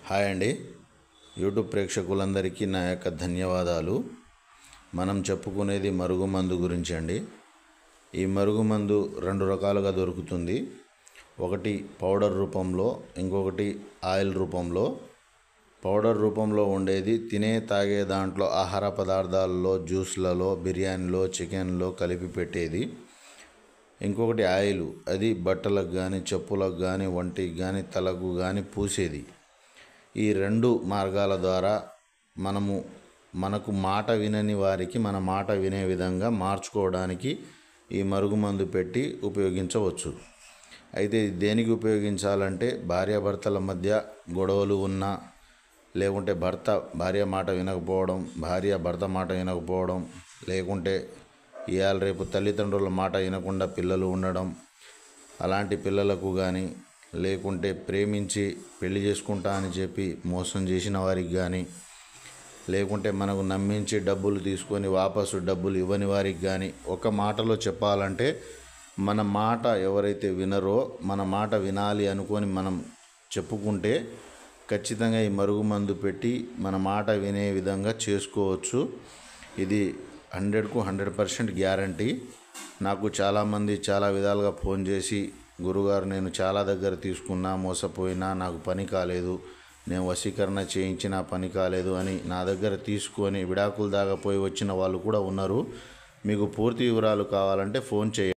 Hi అండి. YouTube ప్రేక్షకులందరికీ నా యొక్క ధన్యవాదాలు. మనం చెప్పుకునేది మరుగుమందు గురించి అండి. ఈ మరుగుమందు రెండు రకాలుగా దొరుకుతుంది. ఒకటి పౌడర్ రూపంలో, ఇంకొకటి ఆయిల్ రూపంలో. పౌడర్ రూపంలో ఉండేది తినే తాగే దాంట్లో ఆహార పదార్థాలలో, జ్యూస్లలో, బిర్యానీలో, చికెన్లో కలిపి పెట్టేది. ఇంకొకటి ఆయిల్, అది బట్టలకు కానీ, చెప్పులకు కానీ, ఒంటికి కానీ, తలకు కానీ పూసేది. ఈ రెండు మార్గాల ద్వారా మనకు మాట వినని వారికి మన మాట వినే విధంగా మార్చుకోవడానికి ఈ మరుగుమందు పెట్టి ఉపయోగించవచ్చు. అయితే దేనికి ఉపయోగించాలంటే భార్యాభర్తల మధ్య గొడవలు ఉన్నా, లేకుంటే భర్త భార్య మాట వినకపోవడం, భార్య భర్త మాట వినకపోవడం, లేకుంటే ఇవాళ రేపు తల్లిదండ్రుల మాట వినకుండా పిల్లలు ఉండడం, అలాంటి పిల్లలకు కానీ, లేకుంటే ప్రేమించి పెళ్లి చేసుకుంటా అని చెప్పి మోసం చేసిన వారికి కానీ, లేకుంటే మనకు నమ్మించి డబ్బులు తీసుకొని వాపసు డబ్బులు ఇవ్వని వారికి కానీ, ఒక మాటలో చెప్పాలంటే మన మాట ఎవరైతే వినరో, మన మాట వినాలి అనుకొని మనం చెప్పుకుంటే ఖచ్చితంగా ఈ మరుగుమందు పెట్టి మన మాట వినే విధంగా చేసుకోవచ్చు. ఇది 100కు 100% గ్యారంటీ. నాకు చాలామంది చాలా విధాలుగా ఫోన్ చేసి, గురుగారు నేను చాలా దగ్గర తీసుకున్నా, మోసపోయినా, నాకు పని కాలేదు, నేను వశీకరణ చేయించిన పని కాలేదు అని నా దగ్గర తీసుకొని విడాకులు దాకా పోయి వచ్చిన వాళ్ళు కూడా ఉన్నారు. మీకు పూర్తి వివరాలు కావాలంటే ఫోన్ చేయండి.